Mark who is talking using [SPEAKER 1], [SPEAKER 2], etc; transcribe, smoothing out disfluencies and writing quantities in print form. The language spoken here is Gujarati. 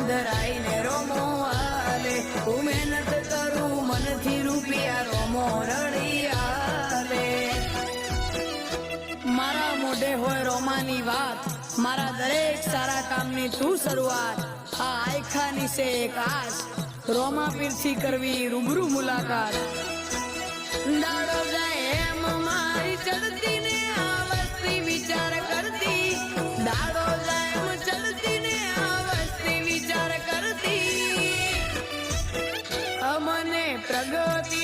[SPEAKER 1] પધરાઈને રોમો હાલે હું મહેનત કરું મનથી રૂપિયા રોમો રડી હાલે મારા મોઢે હોય રોમાની વાત મારા દરેક સારા કામની તું શરૂઆત આ આયખાની છે એક આશ રોમા પીરથી કરવી રૂબરૂ મુલાકાત દાડો જાય એમ મારી ચડતી ને આ વસ્તી વિચાર કરતી દાડો જાય એમ ચડતી ને આ વસ્તી વિચાર કરતી અમને પ્રગતિ